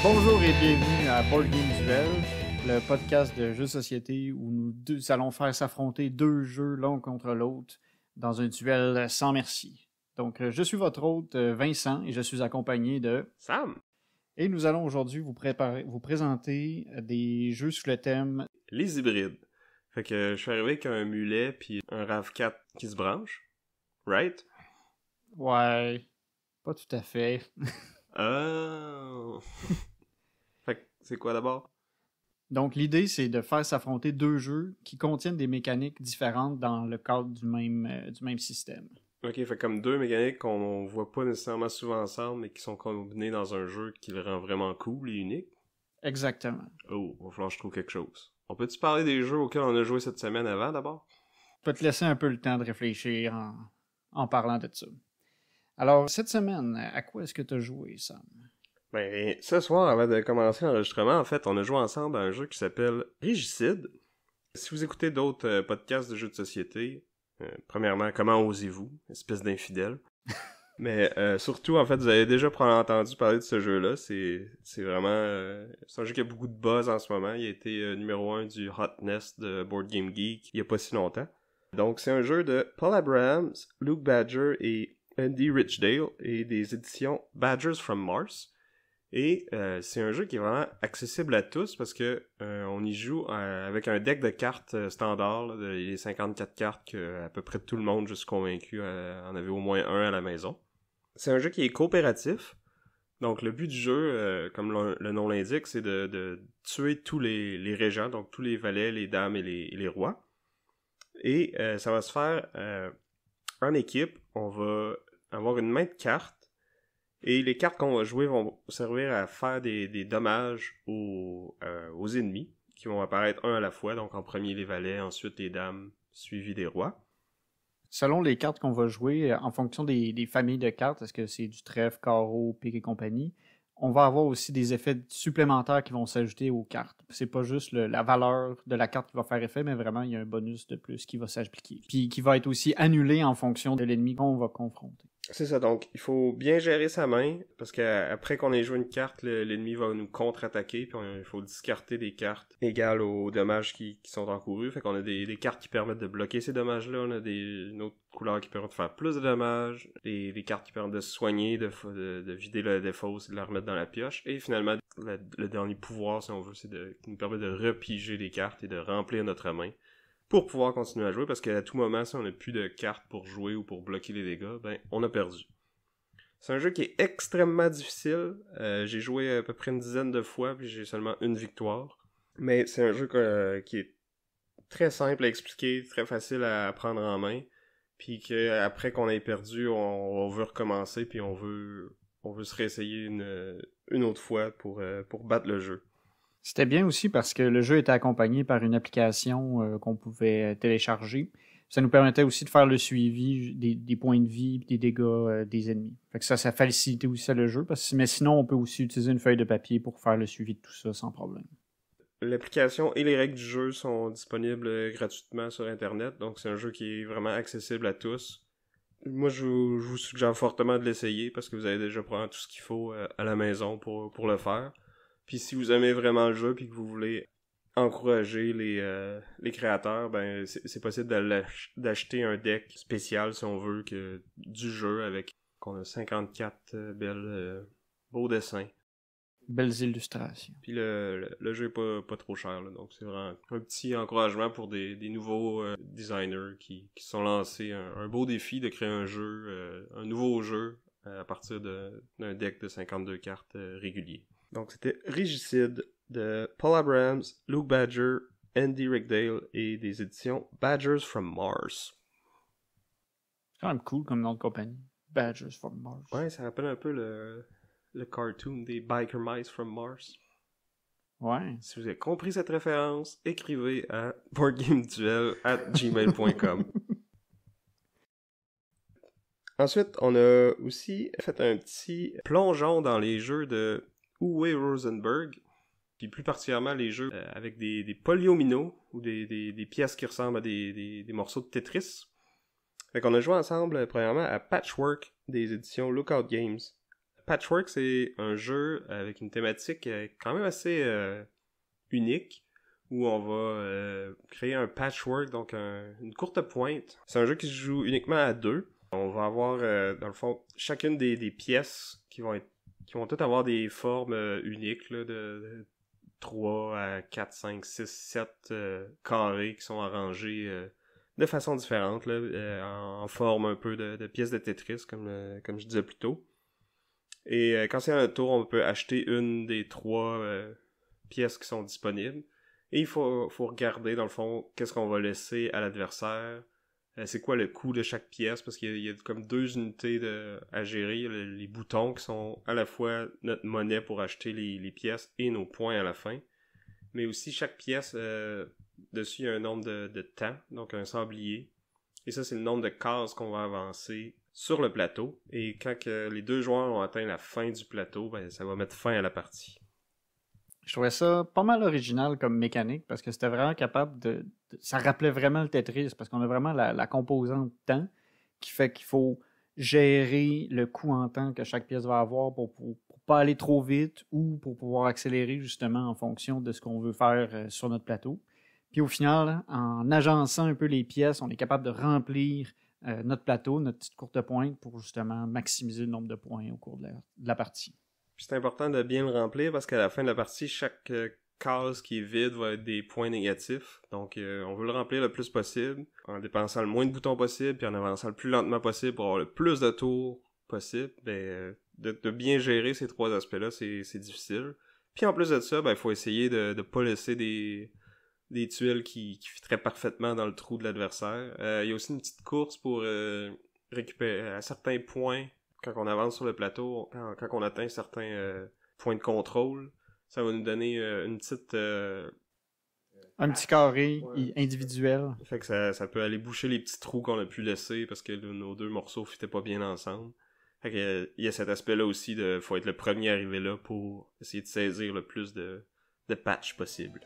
Bonjour et bienvenue à Board Game Duel, le podcast de jeux de société où nous allons faire s'affronter deux jeux l'un contre l'autre dans un duel sans merci. Donc, je suis votre hôte Vincent et je suis accompagné de Sam. Et nous allons aujourd'hui vous présenter des jeux sous le thème Les hybrides. Fait que je suis arrivé avec un mulet puis un RAV4 qui se branche. Right? Ouais, pas tout à fait. Oh. Fait que c'est quoi d'abord? Donc, l'idée, c'est de faire s'affronter deux jeux qui contiennent des mécaniques différentes dans le cadre du même système. Ok, fait comme deux mécaniques qu'on voit pas nécessairement souvent ensemble, mais qui sont combinées dans un jeu qui le rend vraiment cool et unique. Exactement. Oh, il va falloir que je trouve quelque chose. On peut-tu parler des jeux auxquels on a joué cette semaine avant, d'abord? Je peux te laisser un peu le temps de réfléchir en parlant de ça. Alors, cette semaine, à quoi est-ce que tu as joué, Sam? Ben, ce soir, avant de commencer l'enregistrement, en fait, on a joué ensemble à un jeu qui s'appelle Régicide. Si vous écoutez d'autres podcasts de jeux de société, premièrement, comment osez-vous, espèce d'infidèle. Mais surtout, en fait, vous avez déjà probablement entendu parler de ce jeu-là. C'est vraiment... c'est un jeu qui a beaucoup de buzz en ce moment. Il a été numéro 1 du Hotness de Board Game Geek il y a pas si longtemps. Donc, c'est un jeu de Paul Abrahams, Luke Badger et Andy Richdale et des éditions Badgers from Mars. Et c'est un jeu qui est vraiment accessible à tous parce que on y joue avec un deck de cartes standard, là, les 54 cartes que à peu près tout le monde, je suis convaincu, en avait au moins un à la maison. C'est un jeu qui est coopératif. Donc le but du jeu, comme le nom l'indique, c'est de tuer tous les régents, donc tous les valets, les dames et les rois. Et ça va se faire en équipe. On va avoir une main de cartes. Et les cartes qu'on va jouer vont servir à faire des dommages aux ennemis, qui vont apparaître un à la fois, donc en premier les valets, ensuite les dames, suivi des rois. Selon les cartes qu'on va jouer, en fonction des familles de cartes, est-ce que c'est du trèfle, carreau, pique et compagnie, on va avoir aussi des effets supplémentaires qui vont s'ajouter aux cartes. C'est pas juste la valeur de la carte qui va faire effet, mais vraiment il y a un bonus de plus qui va s'appliquer. Puis qui va être aussi annulé en fonction de l'ennemi qu'on va confronter. C'est ça, donc il faut bien gérer sa main, parce qu'après qu'on ait joué une carte, l'ennemi va nous contre-attaquer, puis il faut discarter des cartes égales aux dommages qui sont encourus. Fait qu'on a des cartes qui permettent de bloquer ces dommages-là, on a une autre couleur qui permet de faire plus de dommages, des cartes qui permettent de se soigner, de vider le défausse et de la remettre dans la pioche, et finalement, le dernier pouvoir, si on veut, c'est qui nous permet de repiger les cartes et de remplir notre main pour pouvoir continuer à jouer, parce qu'à tout moment, si on n'a plus de cartes pour jouer ou pour bloquer les dégâts, ben, on a perdu. C'est un jeu qui est extrêmement difficile. J'ai joué à peu près une dizaine de fois, puis j'ai seulement une victoire. Mais c'est un jeu qui est très simple à expliquer, très facile à prendre en main, puis qu'après qu'on ait perdu, on veut recommencer, puis on veut se réessayer une autre fois pour battre le jeu. C'était bien aussi parce que le jeu était accompagné par une application qu'on pouvait télécharger. Ça nous permettait aussi de faire le suivi des points de vie et des dégâts des ennemis. Fait que ça facilitait aussi le jeu. Mais sinon, on peut aussi utiliser une feuille de papier pour faire le suivi de tout ça sans problème. L'application et les règles du jeu sont disponibles gratuitement sur Internet. Donc c'est un jeu qui est vraiment accessible à tous. Moi, je vous suggère fortement de l'essayer parce que vous avez déjà probablement tout ce qu'il faut à la maison pour le faire. Puis si vous aimez vraiment le jeu puis que vous voulez encourager les créateurs, ben c'est possible d'acheter un deck spécial si on veut du jeu avec qu'on a 54 beaux dessins. Belles illustrations. Puis le jeu est pas trop cher, là, donc c'est vraiment un petit encouragement pour des nouveaux designers qui sont lancés un beau défi de créer un nouveau jeu à partir d'un deck de 52 cartes régulier. Donc c'était Régicide de Paul Abrahams, Luke Badger, Andy Richdale et des éditions Badgers from Mars. C'est quand même cool comme nom de compagnie. Badgers from Mars. Ouais, ça rappelle un peu le cartoon des Biker Mice from Mars. Ouais. Si vous avez compris cette référence, écrivez à boardgameduel@gmail.com. Ensuite, on a aussi fait un petit plongeon dans les jeux de Uwe Rosenberg, puis plus particulièrement les jeux avec des polyomino ou des pièces qui ressemblent à des morceaux de Tetris. Fait qu'on a joué ensemble, premièrement, à Patchwork des éditions Lookout Games. Patchwork, c'est un jeu avec une thématique quand même assez unique, où on va créer un patchwork, donc une courte pointe. C'est un jeu qui se joue uniquement à deux. On va avoir, dans le fond, chacune des pièces qui vont toutes avoir des formes uniques, là, de 3 à 4, 5, 6, 7 carrés qui sont arrangés de façon différente, là, en forme un peu de pièces de Tetris, comme je disais plus tôt. Et quand c'est un tour, on peut acheter une des 3 pièces qui sont disponibles. Et il faut regarder, dans le fond, qu'est-ce qu'on va laisser à l'adversaire. C'est quoi le coût de chaque pièce, parce qu'il y a comme 2 unités à gérer. Les boutons qui sont à la fois notre monnaie pour acheter les pièces et nos points à la fin. Mais aussi, chaque pièce, dessus, il y a un nombre de temps, donc un sablier. Et ça, c'est le nombre de cases qu'on va avancer sur le plateau. Et quand les 2 joueurs ont atteint la fin du plateau, ben, ça va mettre fin à la partie. Je trouvais ça pas mal original comme mécanique parce que c'était vraiment capable ça rappelait vraiment le Tetris parce qu'on a vraiment la composante temps qui fait qu'il faut gérer le coût en temps que chaque pièce va avoir pour pas aller trop vite ou pour pouvoir accélérer justement en fonction de ce qu'on veut faire sur notre plateau. Puis au final, en agençant un peu les pièces, on est capable de remplir notre plateau, notre petite courte pointe pour justement maximiser le nombre de points au cours de la partie. Puis c'est important de bien le remplir parce qu'à la fin de la partie, chaque case qui est vide va être des points négatifs. Donc on veut le remplir le plus possible en dépensant le moins de boutons possible puis en avançant le plus lentement possible pour avoir le plus de tours possible. De bien gérer ces 3 aspects-là, c'est difficile. Puis en plus de ça, il faut essayer de ne pas laisser des tuiles qui fitteraient parfaitement dans le trou de l'adversaire. Il y a aussi une petite course pour récupérer à certains points. Quand on avance sur le plateau, quand on atteint certains points de contrôle, ça va nous donner une petite... un petit carré individuel. Fait que ça peut aller boucher les petits trous qu'on a pu laisser parce que nos 2 morceaux fitaient pas bien ensemble. Fait que il y a cet aspect-là aussi de faut être le premier arrivé là pour essayer de saisir le plus de patch possible.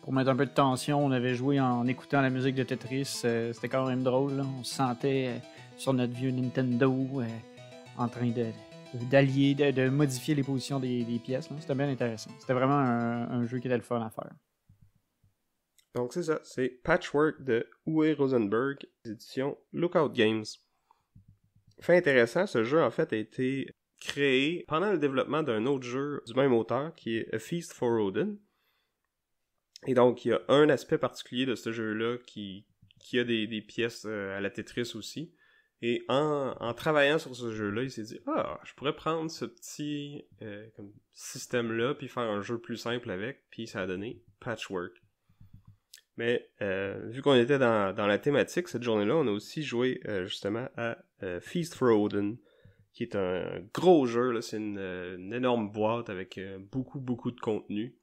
Pour mettre un peu de tension, on avait joué en écoutant la musique de Tetris. C'était quand même drôle, là. On se sentait sur notre vieux Nintendo en train d'allier, de modifier les positions des pièces. Là. C'était bien intéressant. C'était vraiment un jeu qui était le fun à faire. Donc c'est ça, c'est Patchwork de Uwe Rosenberg, édition Lookout Games. Fait intéressant, ce jeu en fait a été créé pendant le développement d'un autre jeu du même auteur qui est A Feast for Odin. Et donc il y a un aspect particulier de ce jeu-là qui a des pièces à la Tetris aussi. Et en travaillant sur ce jeu-là, il s'est dit « Ah, je pourrais prendre ce petit comme système-là puis faire un jeu plus simple avec. » Puis ça a donné Patchwork. Mais vu qu'on était dans la thématique, cette journée-là, on a aussi joué justement à Feast for Odin, qui est un gros jeu. Là, c'est une énorme boîte avec beaucoup de contenu.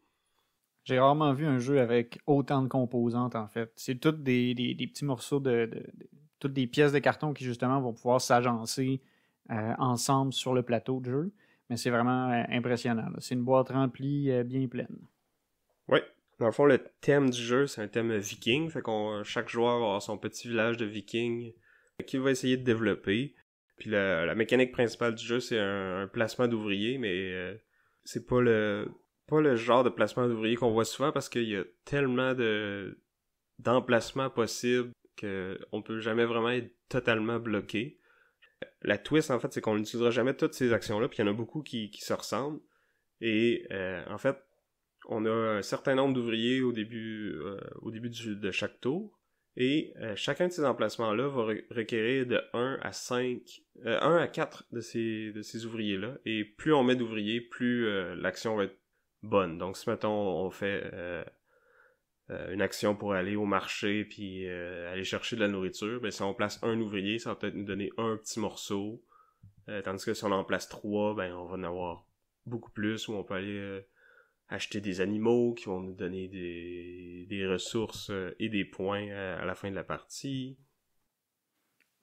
J'ai rarement vu un jeu avec autant de composantes, en fait. C'est toutes des petits morceaux toutes des pièces de carton qui, justement, vont pouvoir s'agencer ensemble sur le plateau de jeu. Mais c'est vraiment impressionnant. Là. C'est une boîte remplie, bien pleine. Oui. Dans le fond, le thème du jeu, c'est un thème viking. Fait qu'on chaque joueur va avoir son petit village de vikings qu'il va essayer de développer. Puis la mécanique principale du jeu, c'est un placement d'ouvriers, mais c'est pas le genre de placement d'ouvriers qu'on voit souvent parce qu'il y a tellement d'emplacements possibles qu'on peut jamais vraiment être totalement bloqué. La twist, en fait, c'est qu'on n'utilisera jamais toutes ces actions-là, puis il y en a beaucoup qui se ressemblent. Et en fait, on a un certain nombre d'ouvriers au début de chaque tour. Et chacun de ces emplacements-là va requérir de 1 à 4 de ces ouvriers-là. Et plus on met d'ouvriers, plus l'action va être bonne. Donc si, mettons, on fait une action pour aller au marché puis aller chercher de la nourriture, ben si on place un ouvrier, ça va peut-être nous donner un petit morceau. Tandis que si on en place 3, ben on va en avoir beaucoup plus, ou on peut aller... acheter des animaux qui vont nous donner des ressources et des points à la fin de la partie.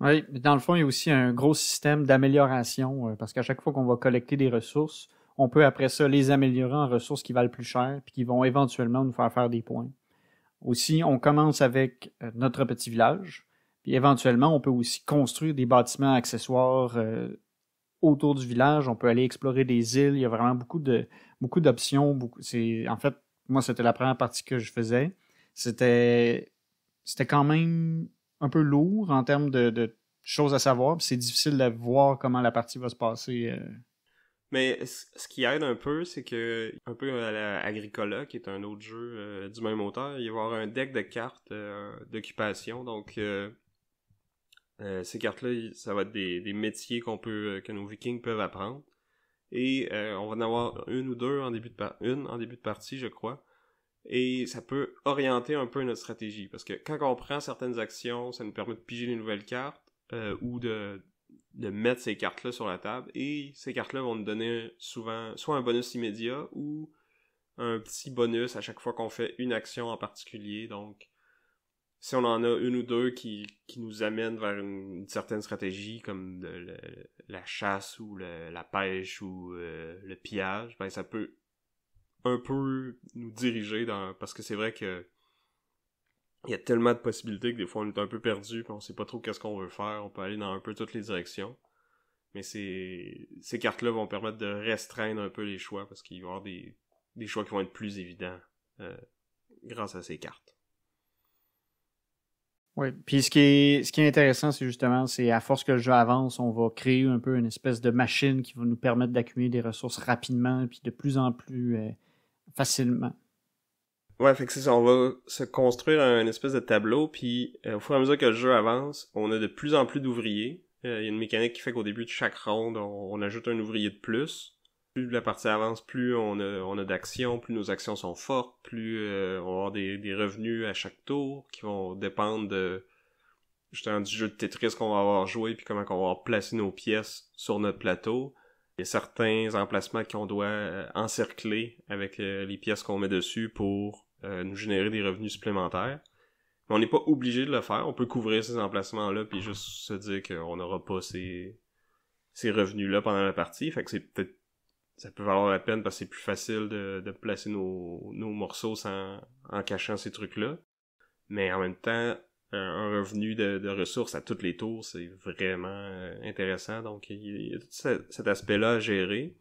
Oui, mais dans le fond, il y a aussi un gros système d'amélioration, parce qu'à chaque fois qu'on va collecter des ressources, on peut après ça les améliorer en ressources qui valent plus cher, puis qui vont éventuellement nous faire des points. Aussi, on commence avec notre petit village, puis éventuellement, on peut aussi construire des bâtiments accessoires autour du village. On peut aller explorer des îles. Il y a vraiment beaucoup d'options. En fait, moi, c'était la première partie que je faisais. C'était, c'était quand même un peu lourd en termes de choses à savoir. Puis c'est difficile de voir comment la partie va se passer. Mais ce qui aide un peu, c'est que, un peu à la Agricola, qui est un autre jeu du même auteur, il va y avoir un deck de cartes d'occupation. Donc, ces cartes-là, ça va être des métiers que nos vikings peuvent apprendre. Et on va en avoir une ou deux une en début de partie, je crois. Et ça peut orienter un peu notre stratégie. Parce que quand on prend certaines actions, ça nous permet de piger les nouvelles cartes ou de mettre ces cartes-là sur la table. Et ces cartes-là vont nous donner souvent soit un bonus immédiat ou un petit bonus à chaque fois qu'on fait une action en particulier. Donc, si on en a une ou deux qui nous amènent vers une certaine stratégie, comme la chasse ou la pêche ou le pillage, ben ça peut un peu nous diriger parce que c'est vrai que il y a tellement de possibilités que des fois on est un peu perdu puis on sait pas trop qu'est-ce qu'on veut faire, on peut aller dans un peu toutes les directions. Mais ces cartes-là vont permettre de restreindre un peu les choix parce qu'il va y avoir des choix qui vont être plus évidents grâce à ces cartes. Oui. Puis ce qui est intéressant, c'est justement, c'est à force que le jeu avance, on va créer un peu une espèce de machine qui va nous permettre d'accumuler des ressources rapidement puis de plus en plus facilement. Ouais, fait que c'est ça, on va se construire un espèce de tableau, puis au fur et à mesure que le jeu avance, on a de plus en plus d'ouvriers. Il y a une mécanique qui fait qu'au début de chaque ronde, on ajoute un ouvrier de plus. Plus la partie avance, plus on a d'actions, plus nos actions sont fortes, plus on va avoir des revenus à chaque tour qui vont dépendre justement du jeu de Tetris qu'on va avoir joué, puis comment on va avoir placé nos pièces sur notre plateau. Il y a certains emplacements qu'on doit encercler avec les pièces qu'on met dessus pour nous générer des revenus supplémentaires. Mais on n'est pas obligé de le faire. On peut couvrir ces emplacements-là puis juste se dire qu'on n'aura pas ces revenus-là pendant la partie. Fait que ça peut valoir la peine parce que c'est plus facile de placer nos morceaux en cachant ces trucs-là. Mais en même temps, un revenu de ressources à tous les tours, c'est vraiment intéressant. Donc, il y a tout cet aspect-là à gérer.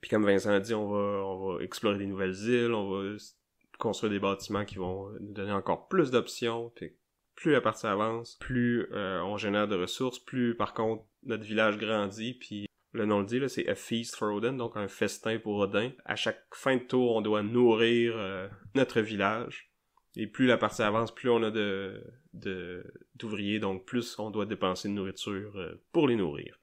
Puis comme Vincent a dit, on va explorer des nouvelles îles, on va construire des bâtiments qui vont nous donner encore plus d'options. Puis plus la partie avance, plus on génère de ressources, plus par contre notre village grandit. Puis le nom le dit, là, c'est A Feast for Odin, donc un festin pour Odin. À chaque fin de tour, on doit nourrir notre village. Et plus la partie avance, plus on a d'ouvriers, donc plus on doit dépenser de nourriture pour les nourrir.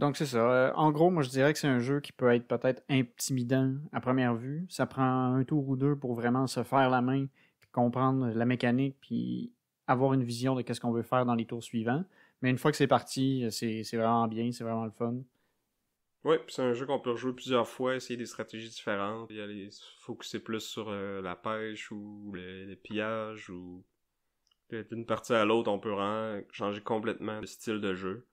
Donc c'est ça. En gros, moi je dirais que c'est un jeu qui peut être peut-être intimidant à première vue. Ça prend un tour ou deux pour vraiment se faire la main, puis comprendre la mécanique, puis avoir une vision de qu'est-ce qu'on veut faire dans les tours suivants. Mais une fois que c'est parti, c'est vraiment bien, c'est vraiment le fun. Ouais, puis c'est un jeu qu'on peut rejouer plusieurs fois, essayer des stratégies différentes, y aller focuser plus sur la pêche ou le pillage ou d'une partie à l'autre, on peut vraiment changer complètement le style de jeu.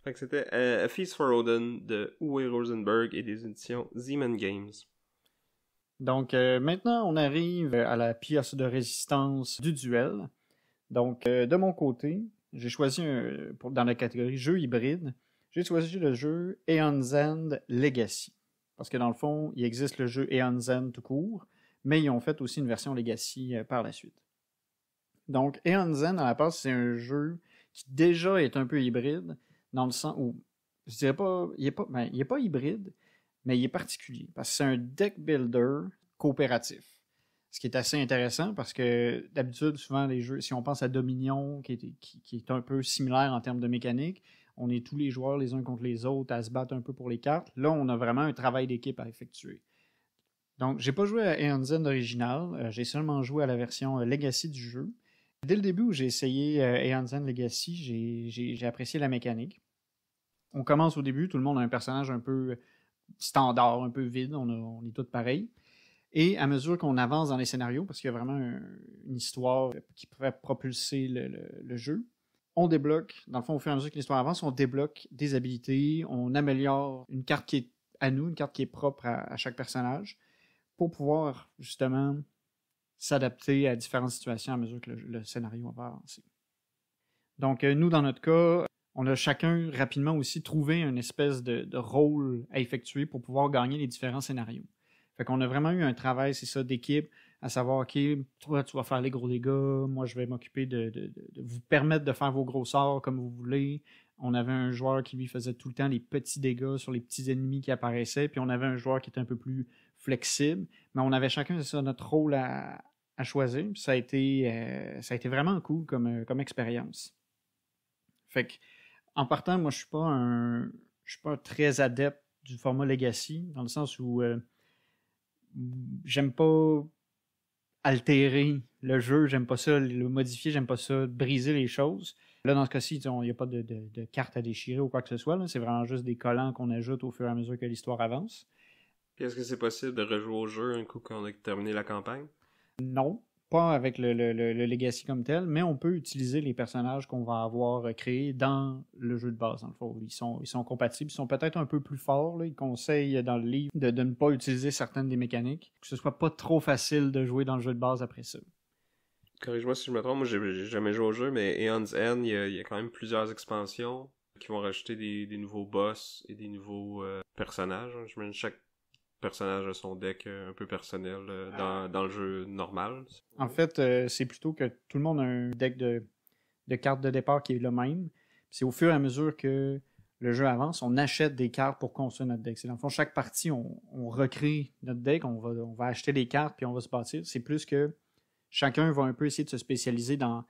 Fait que c'était A Feast for Odin de Uwe Rosenberg et des éditions Z-Man Games. Donc maintenant, on arrive à la pièce de résistance du duel. Donc de mon côté, j'ai choisi dans la catégorie jeu hybride, j'ai choisi le jeu Aeon's End Legacy. Parce que dans le fond, il existe le jeu Aeon's End tout court, mais ils ont fait aussi une version Legacy par la suite. Donc Aeon's End, à la base, c'est un jeu qui déjà est un peu hybride, dans le sens où, je dirais pas, il est pas hybride, mais il est particulier, parce que c'est un deck builder coopératif. Ce qui est assez intéressant parce que d'habitude, souvent, les jeux, si on pense à Dominion, qui est un peu similaire en termes de mécanique, on est tous les joueurs les uns contre les autres à se battre un peu pour les cartes. Là, on a vraiment un travail d'équipe à effectuer. Donc, j'ai pas joué à Aeon's End original, j'ai seulement joué à la version Legacy du jeu. Dès le début où j'ai essayé Aeon's End Legacy, j'ai apprécié la mécanique. On commence au début, tout le monde a un personnage un peu standard, un peu vide, on est tous pareils. Et à mesure qu'on avance dans les scénarios, parce qu'il y a vraiment une histoire qui pourrait propulser le jeu, on débloque, dans le fond, au fur et à mesure que l'histoire avance, on débloque des habilités, on améliore une carte qui est à nous, une carte qui est propre à chaque personnage, pour pouvoir justement s'adapter à différentes situations à mesure que le scénario va avancer. Donc, nous, dans notre cas, on a chacun rapidement aussi trouvé une espèce de rôle à effectuer pour pouvoir gagner les différents scénarios. Fait qu'on a vraiment eu un travail, c'est ça, d'équipe, à savoir, OK, toi, tu vas faire les gros dégâts, moi, je vais m'occuper de vous permettre de faire vos gros sorts comme vous voulez. On avait un joueur qui, lui, faisait tout le temps les petits dégâts sur les petits ennemis qui apparaissaient, puis on avait un joueur qui était un peu plus flexible, mais on avait chacun, c'est ça, notre rôle à choisir. Puis ça a été vraiment cool comme expérience. Fait que, en partant, moi, je suis pas très adepte du format Legacy, dans le sens où j'aime pas altérer le jeu, j'aime pas ça, le modifier, j'aime pas ça, briser les choses. Là, dans ce cas-ci, il n'y a pas de carte à déchirer ou quoi que ce soit. Là. C'est vraiment juste des collants qu'on ajoute au fur et à mesure que l'histoire avance. Puis est-ce que c'est possible de rejouer au jeu un coup qu'on a terminé la campagne? Non, pas avec le Legacy comme tel, mais on peut utiliser les personnages qu'on va avoir créés dans le jeu de base, dans le fond. Ils sont compatibles, ils sont peut-être un peu plus forts. Là. Ils conseillent dans le livre de ne pas utiliser certaines des mécaniques, que ce soit pas trop facile de jouer dans le jeu de base après ça. Corrige-moi si je me trompe, moi j'ai jamais joué au jeu, mais Aeon's End, il y a quand même plusieurs expansions qui vont rajouter des nouveaux boss et des nouveaux personnages. J'imagine que chaque personnage a son deck un peu personnel dans le jeu normal. En fait, c'est plutôt que tout le monde a un deck de cartes de départ qui est le même. C'est au fur et à mesure que le jeu avance, on achète des cartes pour construire notre deck. C'est dans le fond, chaque partie, on recrée notre deck, on va acheter des cartes puis on va se bâtir. C'est plus que chacun va un peu essayer de se spécialiser dans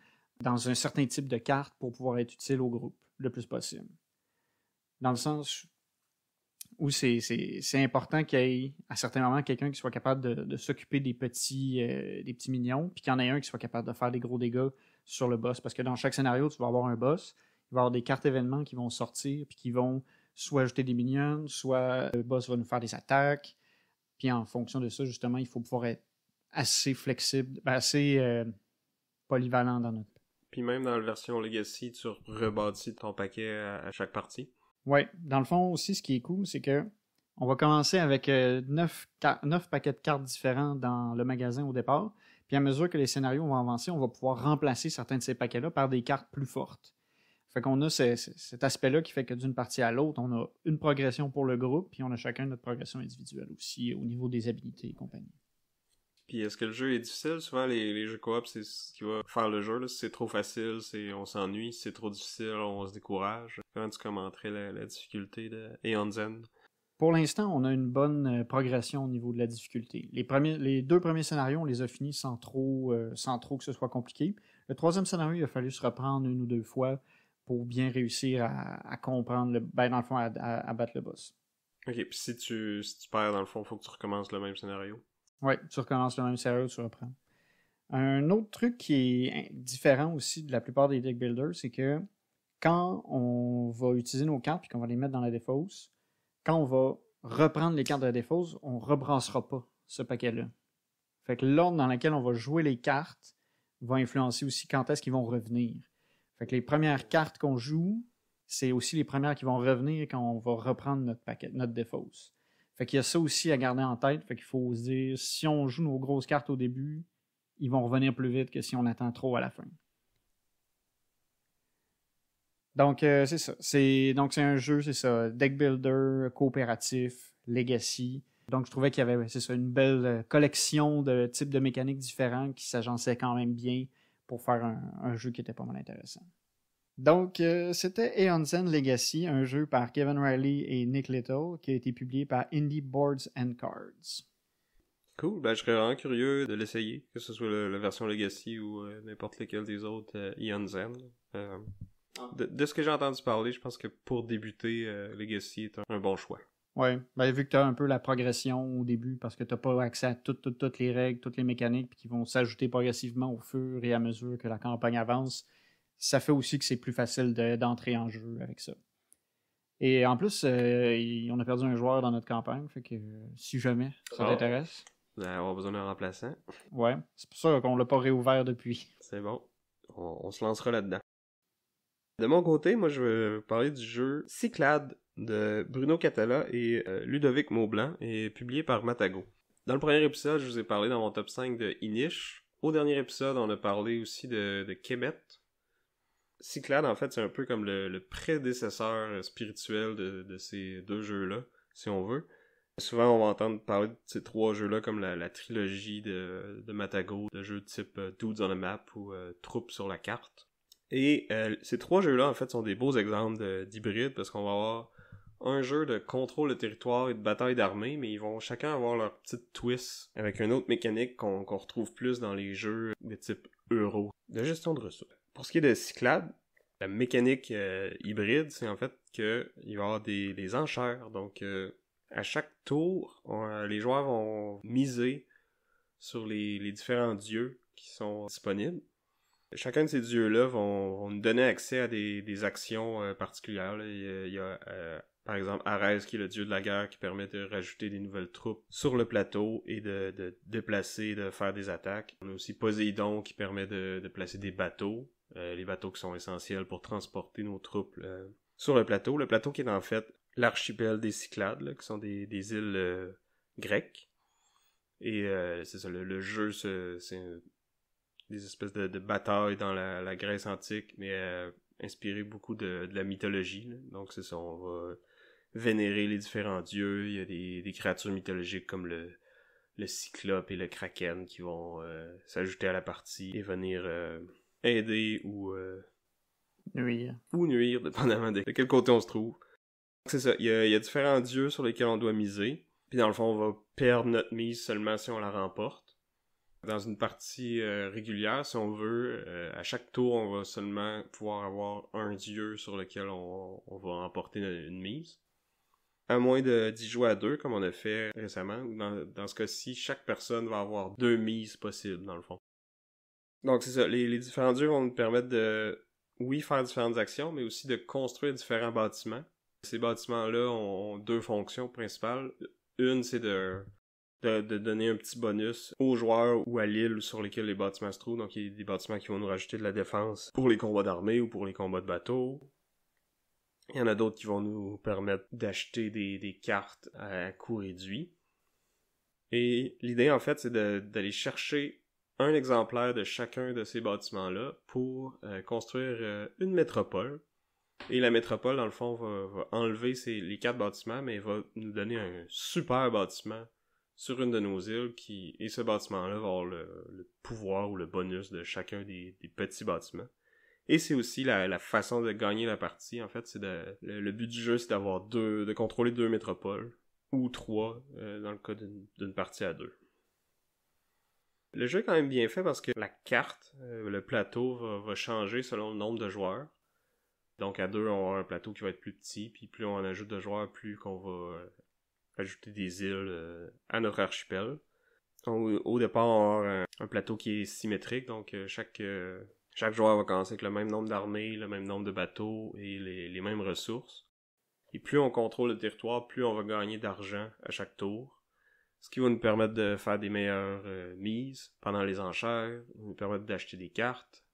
un certain type de carte pour pouvoir être utile au groupe le plus possible. Dans le sens où c'est important qu'il y ait à certains moments quelqu'un qui soit capable de s'occuper des petits minions, puis qu'il y en ait un qui soit capable de faire des gros dégâts sur le boss. Parce que dans chaque scénario, tu vas avoir un boss, il va y avoir des cartes événements qui vont sortir, puis qui vont soit ajouter des minions, soit le boss va nous faire des attaques. Puis en fonction de ça, justement, il faut pouvoir être assez flexible, assez polyvalent dans notre... Puis même dans la version Legacy, tu rebâtis ton paquet à chaque partie. Oui, dans le fond aussi, ce qui est cool, c'est que on va commencer avec 9 paquets de cartes différents dans le magasin au départ. Puis à mesure que les scénarios vont avancer, on va pouvoir remplacer certains de ces paquets-là par des cartes plus fortes. Fait qu'on a cet aspect-là qui fait que d'une partie à l'autre, on a une progression pour le groupe, puis on a chacun notre progression individuelle aussi au niveau des habilités et compagnie. Puis est-ce que le jeu est difficile? Souvent, les jeux coop, c'est ce qui va faire le jeu. Là. Si c'est trop facile, on s'ennuie. Si c'est trop difficile, on se décourage. Comment tu commenterais la difficulté de Aeon's End? Pour l'instant, on a une bonne progression au niveau de la difficulté. Les 2 premiers scénarios, on les a finis sans trop que ce soit compliqué. Le 3e scénario, il a fallu se reprendre 1 ou 2 fois pour bien réussir à comprendre, dans le fond, à battre le boss. Ok, puis si tu perds, dans le fond, il faut que tu recommences le même scénario. Oui, tu recommences le même scénario, tu reprends. Un autre truc qui est différent aussi de la plupart des deck builders, c'est que quand on va utiliser nos cartes et qu'on va les mettre dans la défausse, quand on va reprendre les cartes de la défausse, on ne rebrassera pas ce paquet-là. Fait que l'ordre dans lequel on va jouer les cartes va influencer aussi quand est-ce qu'ils vont revenir. Fait que les premières cartes qu'on joue, c'est aussi les premières qui vont revenir quand on va reprendre notre défausse. Fait qu'il y a ça aussi à garder en tête. Fait qu'il faut se dire, si on joue nos grosses cartes au début, ils vont revenir plus vite que si on attend trop à la fin. Donc, c'est ça. Donc, c'est un jeu, c'est ça, deck builder, coopératif, legacy. Donc, je trouvais qu'il y avait, c'est ça, une belle collection de types de mécaniques différents qui s'agençaient quand même bien pour faire un jeu qui était pas mal intéressant. Donc, c'était Aeon's End Legacy, un jeu par Kevin Riley et Nick Little, qui a été publié par Indie Boards and Cards. Cool, ben je serais vraiment curieux de l'essayer, que ce soit la version Legacy ou n'importe lequel des autres Aeon's End. De ce que j'ai entendu parler, je pense que pour débuter, Legacy est un bon choix. Ouais, ben vu que tu as un peu la progression au début, parce que tu n'as pas accès à toutes les règles, toutes les mécaniques, puis qui vont s'ajouter progressivement au fur et à mesure que la campagne avance, ça fait aussi que c'est plus facile d'entrer en jeu avec ça. Et en plus, on a perdu un joueur dans notre campagne, fait que si jamais ça t'intéresse. Vous allez avoir besoin d'un remplaçant. Ouais, c'est pour ça qu'on l'a pas réouvert depuis. C'est bon. On se lancera là-dedans. De mon côté, moi, je vais parler du jeu Cyclades de Bruno Catala et Ludovic Maublanc et publié par Matago. Dans le premier épisode, je vous ai parlé dans mon top 5 de Inish. Au dernier épisode, on a parlé aussi de Kemet. Cyclades, en fait, c'est un peu comme le prédécesseur spirituel de ces deux jeux-là, si on veut. Souvent, on va entendre parler de ces trois jeux-là comme la trilogie de Matago, de jeux type Dudes on a Map ou Troupes sur la carte. Et ces trois jeux-là, en fait, sont des beaux exemples d'hybrides parce qu'on va avoir un jeu de contrôle de territoire et de bataille d'armée, mais ils vont chacun avoir leur petite twist avec une autre mécanique qu'on retrouve plus dans les jeux de type Euro, de gestion de ressources. Pour ce qui est de Cyclades, la mécanique hybride, c'est en fait qu'il va y avoir des enchères. Donc, à chaque tour, les joueurs vont miser sur les différents dieux qui sont disponibles. Chacun de ces dieux-là vont nous donner accès à des actions particulières. Là. Il y a par exemple, Arès, qui est le dieu de la guerre, qui permet de rajouter des nouvelles troupes sur le plateau et de déplacer, de faire des attaques. On a aussi Poséidon, qui permet de placer des bateaux. Les bateaux qui sont essentiels pour transporter nos troupes sur le plateau. Le plateau qui est en fait l'archipel des Cyclades, là, qui sont des îles grecques. Et c'est ça, le jeu, c'est des espèces de batailles dans la Grèce antique, mais inspiré beaucoup de la mythologie. Là. Donc c'est ça, on va vénérer les différents dieux. Il y a des créatures mythologiques comme le cyclope et le kraken qui vont s'ajouter à la partie et venir aider ou nuire, dépendamment de quel côté on se trouve. C'est ça, il y a différents dieux sur lesquels on doit miser. Puis dans le fond, on va perdre notre mise seulement si on la remporte. Dans une partie régulière, si on veut, à chaque tour, on va seulement pouvoir avoir un dieu sur lequel on va remporter une mise. À moins d'y jouer à deux, comme on a fait récemment. Dans ce cas-ci, chaque personne va avoir 2 mises possibles, dans le fond. Donc c'est ça, les différents dieux vont nous permettre de, oui, faire différentes actions, mais aussi de construire différents bâtiments. Ces bâtiments-là ont 2 fonctions principales. Une, c'est de donner un petit bonus aux joueurs ou à l'île sur lesquels les bâtiments se trouvent. Donc il y a des bâtiments qui vont nous rajouter de la défense pour les combats d'armée ou pour les combats de bateau. Il y en a d'autres qui vont nous permettre d'acheter des cartes à coût réduit. Et l'idée, en fait, c'est d'aller chercher un exemplaire de chacun de ces bâtiments-là pour construire une métropole. Et la métropole, dans le fond, va enlever les 4 bâtiments, mais va nous donner un super bâtiment sur une de nos îles, et ce bâtiment-là va avoir le pouvoir ou le bonus de chacun des petits bâtiments. Et c'est aussi la façon de gagner la partie, en fait, c'est le but du jeu, c'est de contrôler 2 métropoles, ou 3, dans le cas d'une partie à 2. Le jeu est quand même bien fait parce que la carte, le plateau, va changer selon le nombre de joueurs. Donc à 2, on va avoir un plateau qui va être plus petit, puis plus on en ajoute de joueurs, plus qu'on va ajouter des îles à notre archipel. Au départ, on va avoir un plateau qui est symétrique, donc chaque joueur va commencer avec le même nombre d'armées, le même nombre de bateaux et les mêmes ressources. Et plus on contrôle le territoire, plus on va gagner d'argent à chaque tour. Ce qui va nous permettre de faire des meilleures mises pendant les enchères, nous permettre d'acheter des cartes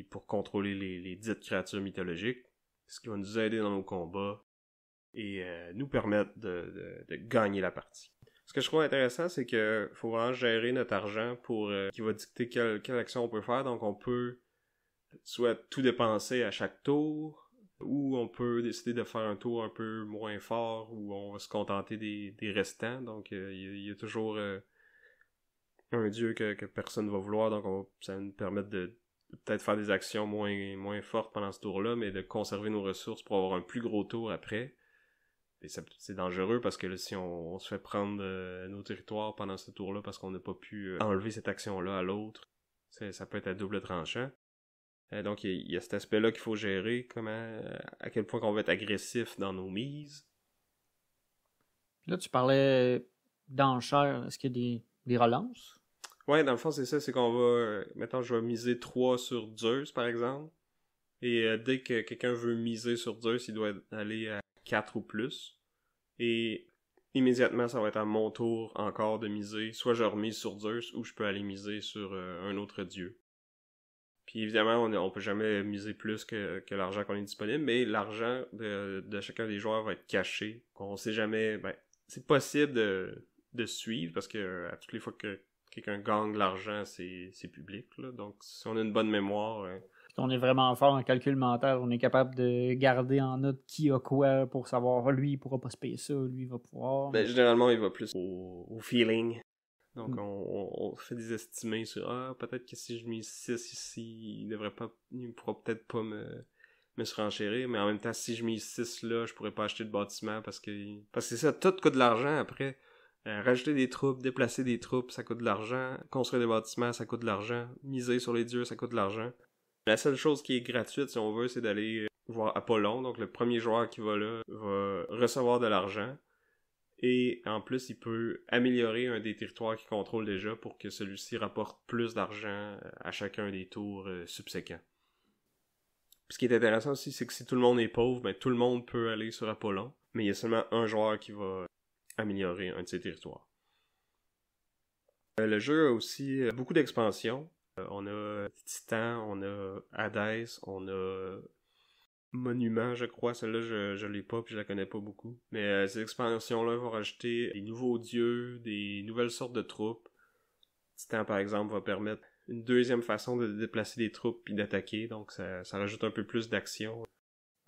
pour contrôler les dites créatures mythologiques, ce qui va nous aider dans nos combats et nous permettre de gagner la partie. Ce que je trouve intéressant, c'est que faut vraiment gérer notre argent qui va dicter quelle action on peut faire. Donc on peut soit tout dépenser à chaque tour, ou on peut décider de faire un tour un peu moins fort, où on va se contenter des restants. Donc il y a toujours un dieu que personne ne va vouloir, donc ça va nous permettre de peut-être faire des actions moins fortes pendant ce tour-là, mais de conserver nos ressources pour avoir un plus gros tour après. Et c'est dangereux parce que là, si on se fait prendre nos territoires pendant ce tour-là parce qu'on n'a pas pu enlever cette action-là à l'autre, ça peut être à double tranchant. Donc il y a cet aspect-là qu'il faut gérer, à quel point qu'on va être agressif dans nos mises. Là, tu parlais d'enchères. Est-ce qu'il y a des relances? Ouais, dans le fond, c'est ça, c'est qu'on va... mettons, je vais miser 3 sur Zeus, par exemple. Et dès que quelqu'un veut miser sur Zeus, il doit aller à 4 ou plus. Et immédiatement, ça va être à mon tour encore de miser. Soit je remise sur Zeus, ou je peux aller miser sur un autre dieu. Puis évidemment, on peut jamais miser plus que l'argent qu'on est disponible, mais l'argent de chacun des joueurs va être caché. On sait jamais, c'est possible de suivre, parce que à toutes les fois que quelqu'un gagne l'argent, c'est public, là. Donc, si on a une bonne mémoire... on est vraiment fort en calcul mental, on est capable de garder en note qui a quoi pour savoir, lui, il pourra pas se payer ça, lui, il va pouvoir. Généralement, il va plus au feeling. Donc, on fait des estimés sur peut-être que si je mise 6 ici, il pourra peut-être pas me surenchérir, mais en même temps, si je mise 6 là, je pourrais pas acheter de bâtiment parce que c'est ça, tout coûte de l'argent après. Rajouter des troupes, déplacer des troupes, ça coûte de l'argent. Construire des bâtiments, ça coûte de l'argent. Miser sur les dieux, ça coûte de l'argent. La seule chose qui est gratuite, si on veut, c'est d'aller voir Apollon. Donc, le premier joueur qui va là va recevoir de l'argent. Et en plus, il peut améliorer un des territoires qu'il contrôle déjà pour que celui-ci rapporte plus d'argent à chacun des tours subséquents. Puis ce qui est intéressant aussi, c'est que si tout le monde est pauvre, tout le monde peut aller sur Apollon. Mais il y a seulement un joueur qui va améliorer un de ses territoires. Le jeu a aussi beaucoup d'expansions. On a Titan, on a Hadès, on a Monument, je crois. Celle-là, je l'ai pas, puis je la connais pas beaucoup. Mais ces expansions-là vont rajouter des nouveaux dieux, des nouvelles sortes de troupes. Titan, par exemple, va permettre une deuxième façon de déplacer des troupes puis d'attaquer. Donc, ça rajoute un peu plus d'action.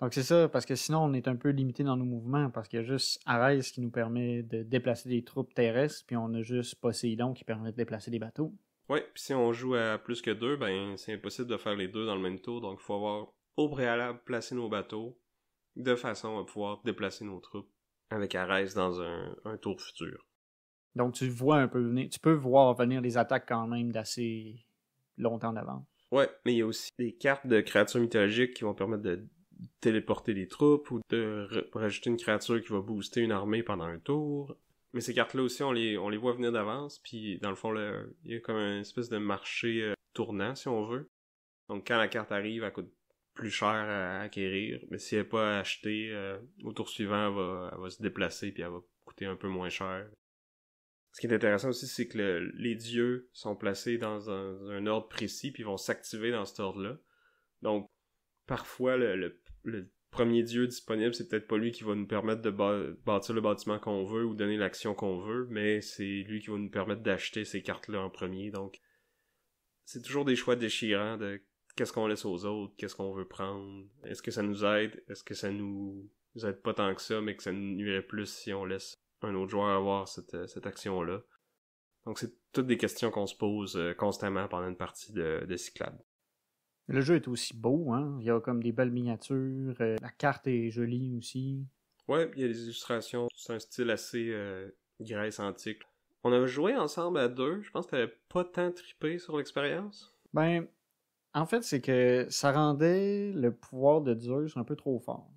Donc, c'est ça, parce que sinon, on est un peu limité dans nos mouvements, parce qu'il y a juste Arès qui nous permet de déplacer des troupes terrestres, puis on a juste Poséidon qui permet de déplacer des bateaux. Ouais, puis si on joue à plus que 2, c'est impossible de faire les deux dans le même tour, donc il faut avoir au préalable placé nos bateaux de façon à pouvoir déplacer nos troupes avec Arès dans un tour futur. Donc tu vois un peu venir, tu peux voir venir les attaques quand même d'assez longtemps d'avance. Ouais, mais il y a aussi des cartes de créatures mythologiques qui vont permettre de téléporter des troupes ou de rajouter une créature qui va booster une armée pendant un tour. Mais ces cartes-là aussi, on les voit venir d'avance, puis dans le fond, il y a comme une espèce de marché tournant, si on veut. Donc quand la carte arrive, elle coûte plus cher à acquérir, mais si elle n'est pas achetée, au tour suivant, elle va se déplacer, puis elle va coûter un peu moins cher. Ce qui est intéressant aussi, c'est que les dieux sont placés dans un ordre précis, puis ils vont s'activer dans cet ordre-là. Donc, parfois, le premier dieu disponible, c'est peut-être pas lui qui va nous permettre de bâtir le bâtiment qu'on veut ou donner l'action qu'on veut, mais c'est lui qui va nous permettre d'acheter ces cartes-là en premier. Donc, c'est toujours des choix déchirants de qu'est-ce qu'on laisse aux autres, qu'est-ce qu'on veut prendre, est-ce que ça nous aide, est-ce que ça nous aide pas tant que ça, mais que ça nous nuirait plus si on laisse un autre joueur avoir cette action-là. Donc, c'est toutes des questions qu'on se pose constamment pendant une partie de Cyclades. Le jeu est aussi beau, hein? Il y a comme des belles miniatures, la carte est jolie aussi. Ouais, il y a des illustrations, c'est un style assez Grèce antique. On avait joué ensemble à 2, je pense que t'avais pas tant trippé sur l'expérience. En fait, c'est que ça rendait le pouvoir de Zeus un peu trop fort.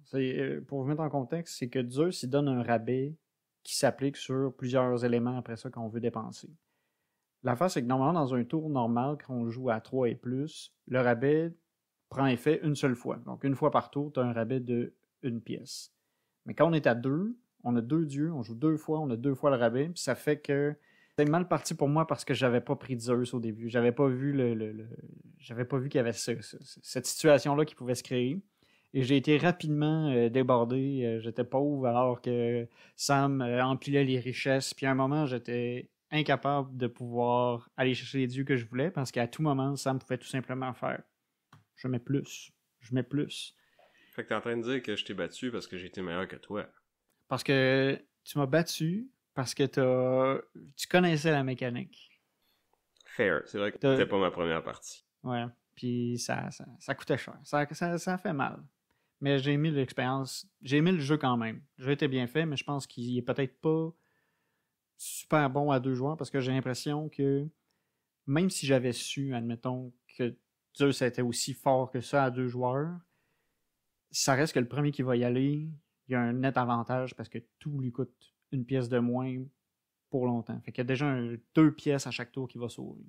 Pour vous mettre en contexte, c'est que Zeus, il donne un rabais qui s'applique sur plusieurs éléments après ça qu'on veut dépenser. L'affaire, c'est que normalement, dans un tour normal, quand on joue à 3 et plus, le rabais prend effet une seule fois. Donc, une fois par tour, tu as un rabais de une pièce. Mais quand on est à 2, on a 2 dieux, on joue 2 fois, on a 2 fois le rabais, puis ça fait que c'est mal parti pour moi parce que j'avais pas pris Zeus au début. J'avais pas vu j'avais pas vu qu'il y avait cette situation-là qui pouvait se créer. Et j'ai été rapidement débordé. J'étais pauvre alors que Sam empilait les richesses. Puis à un moment, j'étais incapable de pouvoir aller chercher les dieux que je voulais parce qu'à tout moment, Sam pouvait tout simplement faire « je mets plus, je mets plus ». Fait que t'es en train de dire que je t'ai battu parce que j'ai été meilleur que toi. Parce que tu m'as battu parce que tu connaissais la mécanique. Fair. C'est vrai que c'était pas ma première partie. Ouais. Puis ça coûtait cher. Ça fait mal. Mais j'ai aimé l'expérience. J'ai aimé le jeu quand même. Le jeu était bien fait, mais je pense qu'il est peut-être pas super bon à 2 joueurs parce que j'ai l'impression que même si j'avais su, admettons, que Zeus était aussi fort que ça à 2 joueurs, ça reste que le premier qui va y aller, il y a un net avantage parce que tout lui coûte une pièce de moins pour longtemps. Fait qu'il y a déjà 2 pièces à chaque tour qui va sauver.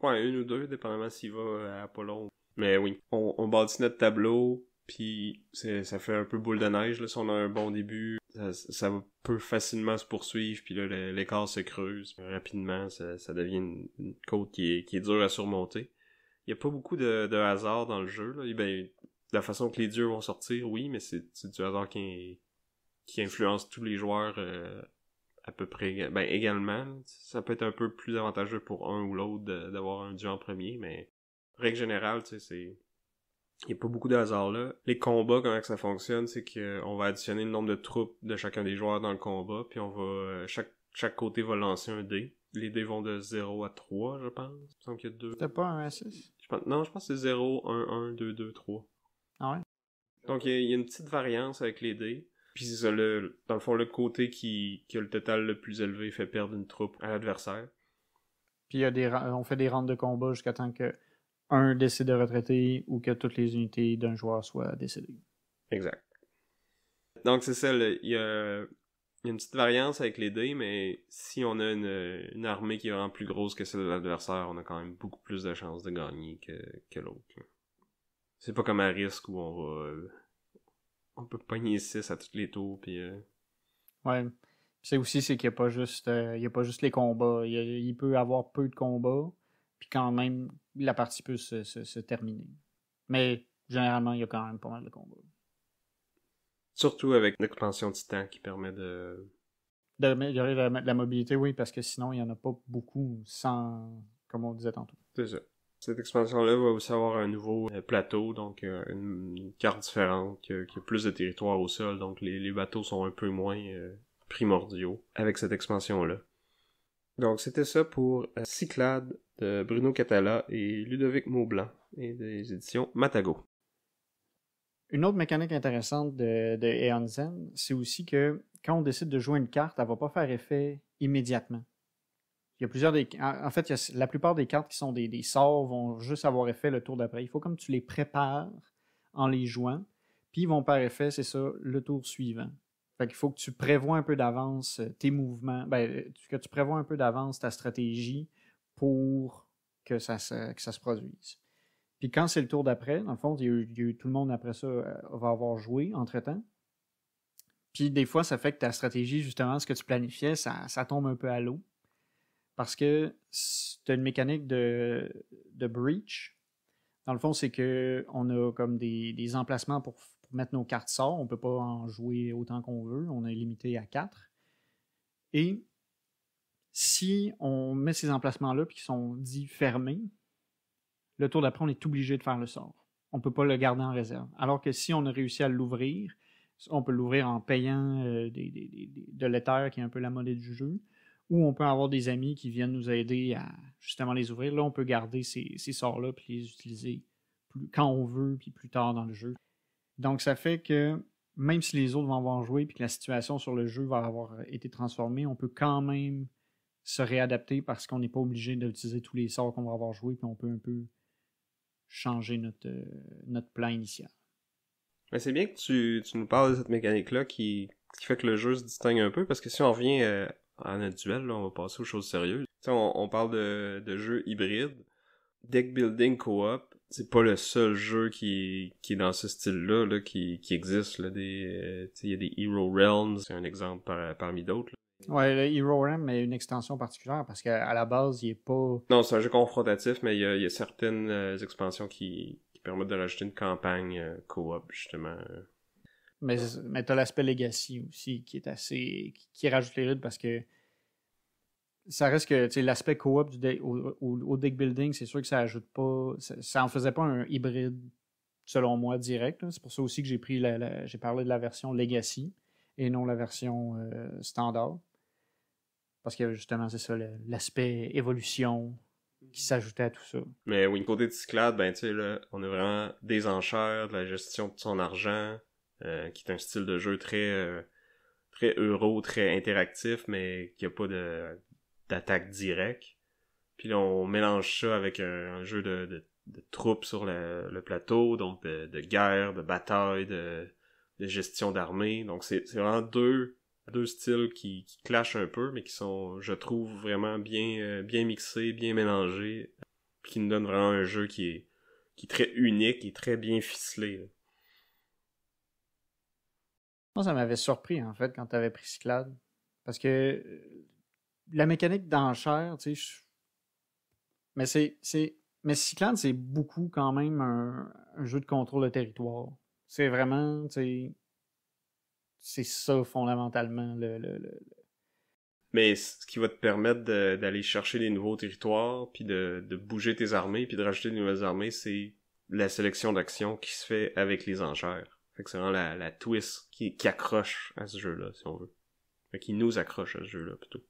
Ouais, 1 ou 2, dépendamment s'il va à Apollon. Mais oui, on bâtit notre tableau, Puis ça fait un peu boule de neige, là, si on a un bon début, ça peut facilement se poursuivre, puis là, l'écart se creuse. Rapidement, ça devient une côte qui est dure à surmonter. Il y a pas beaucoup de hasard dans le jeu, là. Et ben, la façon que les dieux vont sortir, oui, mais c'est du hasard qui influence tous les joueurs à peu près également. Ça peut être un peu plus avantageux pour un ou l'autre d'avoir un dieu en premier, mais règle générale, tu sais, il y a pas beaucoup de hasard là. Les combats, comment que ça fonctionne, c'est qu'on va additionner le nombre de troupes de chacun des joueurs dans le combat, puis on va chaque côté va lancer un dé. Les dés vont de 0 à 3, je pense. Il me semble qu'il y a 2. C'était pas un A6? Non, je pense que c'est 0, 1, 1, 2, 2, 3. Ah ouais? Donc il y a une petite variance avec les dés. Puis c'est ça, dans le fond, le côté qui a le total le plus élevé fait perdre une troupe à l'adversaire. Puis on fait des rounds de combat jusqu'à temps que un décide de retraiter ou que toutes les unités d'un joueur soient décédées. Exact. Donc c'est ça, il y a une petite variance avec les dés, mais si on a une armée qui est vraiment plus grosse que celle de l'adversaire, on a quand même beaucoup plus de chances de gagner que l'autre. C'est pas comme à risque où on peut pogner 6 à tous les tours, puis... Ouais. C'est qu'il n'y a pas juste les combats. Il peut y avoir peu de combats, puis quand même, la partie peut se terminer. Mais généralement, il y a quand même pas mal de combats. Surtout avec l'expansion Titan qui permet d'améliorer la mobilité, oui, parce que sinon, il n'y en a pas beaucoup comme on disait tantôt. C'est ça. Cette expansion-là va aussi avoir un nouveau plateau, donc une carte différente, qui a plus de territoire au sol, donc les bateaux sont un peu moins primordiaux avec cette expansion-là. Donc c'était ça pour Cyclades de Bruno Catala et Ludovic Maublanc et des éditions Matago. Une autre mécanique intéressante de Aeon Zen, c'est aussi que quand on décide de jouer une carte, elle ne va pas faire effet immédiatement. Il y a plusieurs en fait, la plupart des cartes qui sont des sorts vont juste avoir effet le tour d'après. Il faut comme tu les prépares en les jouant, puis ils vont faire effet, c'est ça, le tour suivant. Fait qu'il faut que tu prévois un peu d'avance tes mouvements, que tu prévois un peu d'avance ta stratégie pour que ça se produise. Puis quand c'est le tour d'après, dans le fond, tout le monde après ça va avoir joué entre-temps. Puis des fois, ça fait que ta stratégie, justement, ce que tu planifiais, ça tombe un peu à l'eau. Parce que tu as une mécanique de breach. Dans le fond, c'est qu'on a comme des emplacements pour mettre nos cartes sorts. On ne peut pas en jouer autant qu'on veut. On est limité à 4. Et si on met ces emplacements-là et qu'ils sont dits fermés, le tour d'après, on est obligé de faire le sort. On ne peut pas le garder en réserve. Alors que si on a réussi à l'ouvrir, on peut l'ouvrir en payant de l'Ether, qui est un peu la monnaie du jeu, ou on peut avoir des amis qui viennent nous aider à justement les ouvrir. Là, on peut garder ces sorts-là puis les utiliser quand on veut puis plus tard dans le jeu. Donc, ça fait que même si les autres vont avoir joué puis que la situation sur le jeu va avoir été transformée, on peut quand même se réadapter parce qu'on n'est pas obligé d'utiliser tous les sorts qu'on va avoir joués puis on peut un peu changer notre plan initial. Mais c'est bien que tu nous parles de cette mécanique-là qui fait que le jeu se distingue un peu, parce que si on revient à notre duel, là, on va passer aux choses sérieuses. On parle de jeux hybrides. Deck building co-op, c'est pas le seul jeu qui est dans ce style-là là, qui existe. Là, il y a des Hero Realms, c'est un exemple parmi d'autres. Ouais, le Hero Realm est une extension particulière parce qu'à la base, il est pas... Non, c'est un jeu confrontatif, mais il y a certaines expansions qui permettent de rajouter une campagne co-op, justement. Mais t'as l'aspect Legacy aussi qui est qui rajoute les rythmes parce que ça reste que l'aspect co-op au deck building, c'est sûr que ça ajoute pas. Ça en faisait pas un hybride, selon moi, direct. Là. C'est pour ça aussi que j'ai parlé de la version Legacy et non la version standard. Parce que justement, c'est ça, l'aspect évolution qui s'ajoutait à tout ça. Mais oui, côté de Cyclades, ben tu sais, là, on a vraiment des enchères, de la gestion de son argent, qui est un style de jeu très euro, très interactif, mais qui a pas d'attaque directe. Puis là, on mélange ça avec un jeu de troupes sur le plateau, donc de guerre, de bataille, de gestion d'armée. Donc c'est vraiment deux styles qui clashent un peu, mais qui sont, je trouve, vraiment bien mixés, bien mélangés, puis qui nous donnent vraiment un jeu qui est très unique et très bien ficelé. Là. Moi, ça m'avait surpris, en fait, quand tu avais pris Cyclade. Parce que la mécanique d'enchère, tu sais, mais mais Cyclade, c'est beaucoup quand même un jeu de contrôle de territoire. C'est vraiment, tu sais, c'est ça fondamentalement Mais ce qui va te permettre d'aller chercher des nouveaux territoires, puis de bouger tes armées, puis de rajouter de nouvelles armées, c'est la sélection d'actions qui se fait avec les enchères. Fait que c'est vraiment la twist qui accroche à ce jeu-là, si on veut. Fait qui nous accroche à ce jeu-là, plutôt.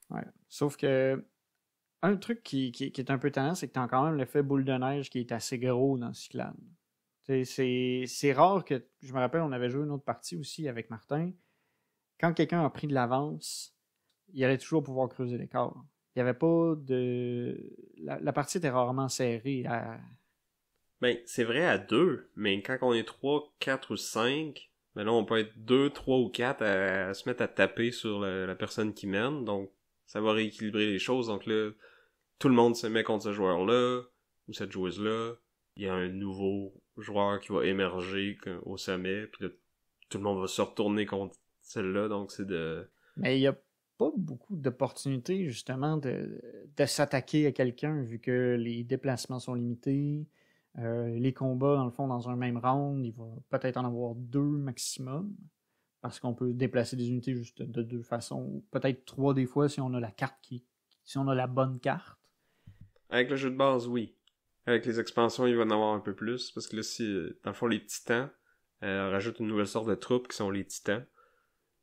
Ouais. Sauf que un truc qui est un peu tannant, c'est que t'as quand même l'effet boule de neige qui est assez gros dans Cyclade. C'est rare que... Je me rappelle, on avait joué une autre partie aussi avec Martin. Quand quelqu'un a pris de l'avance, il allait toujours pouvoir creuser l'écart. Il n'y avait pas de... La partie était rarement serrée. Ben, c'est vrai à deux, mais quand on est 3, 4 ou 5, ben là, on peut être 2, 3 ou 4 à se mettre à taper sur la personne qui mène, donc ça va rééquilibrer les choses. Donc là, tout le monde se met contre ce joueur-là, ou cette joueuse-là. Il y a un nouveau joueur qui va émerger au sommet, puis là, tout le monde va se retourner contre celle-là, donc c'est de... Mais il n'y a pas beaucoup d'opportunités, justement, de s'attaquer à quelqu'un, vu que les déplacements sont limités. Les combats, dans le fond, dans un même round, il va peut-être en avoir 2 maximum, parce qu'on peut déplacer des unités juste de 2 façons, peut-être 3 des fois si on a la carte si on a la bonne carte. Avec le jeu de base, oui. Avec les expansions, il va en avoir un peu plus, parce que là, si, dans le fond, les titans, on rajoute une nouvelle sorte de troupe qui sont les titans.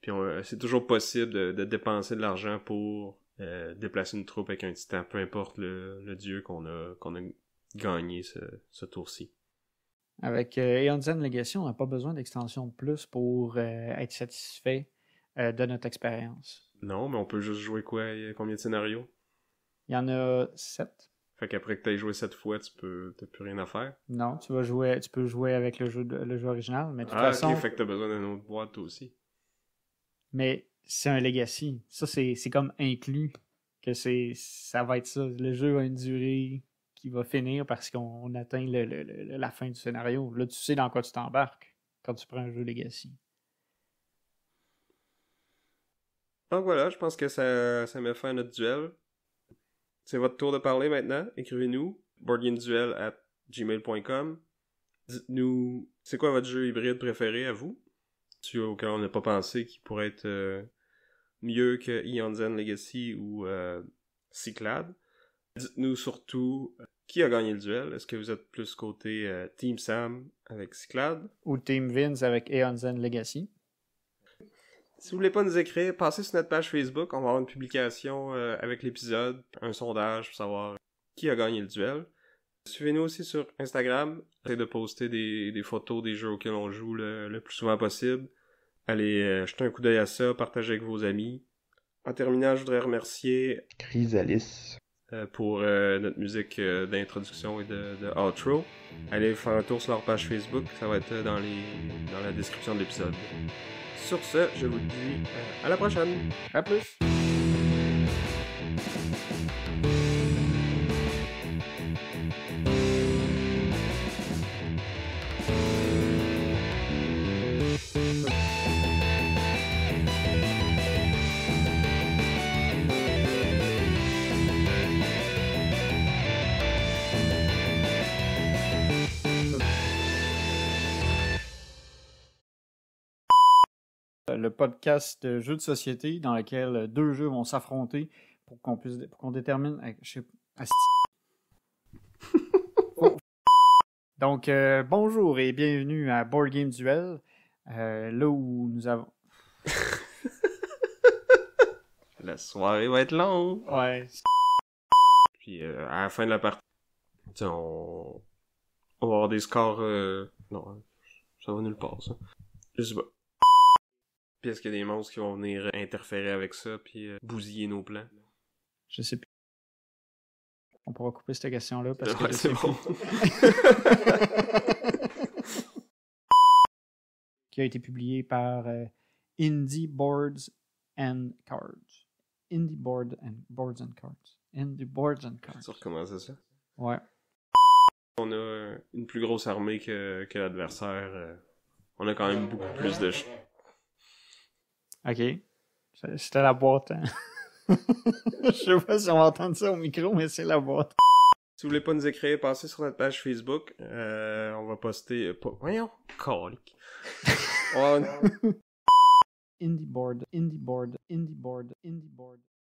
Puis c'est toujours possible de dépenser de l'argent pour déplacer une troupe avec un titan, peu importe le dieu qu'on a gagné ce tour-ci. Avec Aeon Zen Legacy, on n'a pas besoin d'extension de plus pour être satisfait de notre expérience. Non, mais on peut juste jouer combien de scénarios? Il y en a 7. Fait qu'après que t'aies joué 7 fois, t'as plus rien à faire? Non, tu peux jouer avec le jeu original, mais de toute façon... ok, fait que t'as besoin d'une autre boîte toi aussi. Mais c'est un Legacy. Ça, c'est comme inclus que ça va être ça. Le jeu a une durée qui va finir parce qu'on atteint la fin du scénario. Là, tu sais dans quoi tu t'embarques quand tu prends un jeu Legacy. Donc voilà, je pense que ça met fin à notre duel. C'est votre tour de parler maintenant. Écrivez-nous boardgameduel@gmail.com. Dites-nous, c'est quoi votre jeu hybride préféré à vous? Celui auquel on n'a pas pensé qui pourrait être mieux que Aeon Zen Legacy ou Cyclade. Dites-nous surtout qui a gagné le duel. Est-ce que vous êtes plus côté Team Sam avec Cyclade? Ou Team Vince avec Aeon Zen Legacy. Si vous voulez pas nous écrire, passez sur notre page Facebook. On va avoir une publication avec l'épisode, un sondage pour savoir qui a gagné le duel. Suivez-nous aussi sur Instagram. Essayez de poster des photos des jeux auxquels on joue le plus souvent possible. Allez jeter un coup d'œil à ça, partagez avec vos amis. En terminant, je voudrais remercier Chrysalis pour notre musique d'introduction et de outro. Allez faire un tour sur leur page Facebook, ça va être dans la description de l'épisode. Sur ce, je vous dis à la prochaine. À plus! Le podcast de jeux de société dans lequel 2 jeux vont s'affronter pour qu'on détermine. Je sais, Donc, bonjour et bienvenue à Board Game Duel, là où nous avons. La soirée va être longue. Ouais. Puis à la fin de la partie, on va avoir des scores. Non, ça va nulle part, ça. Je sais pas. Puis est-ce qu'il y a des monstres qui vont venir interférer avec ça puis bousiller nos plans? Je sais plus. On pourra couper cette question-là parce que ouais, c'est bon. Qui a été publié par Indie Boards and Cards. Indie Boards and Cards. Indie Boards and Cards. Tu recommences ça? Ouais. On a une plus grosse armée que l'adversaire. On a quand même beaucoup plus de... OK. C'était la boîte. Hein? Je sais pas si on va entendre ça au micro, mais c'est la boîte. Si vous voulez pas nous écrire, passez sur notre page Facebook. On va poster... Voyons, calique. Indie board, indie board, indie board, indie board.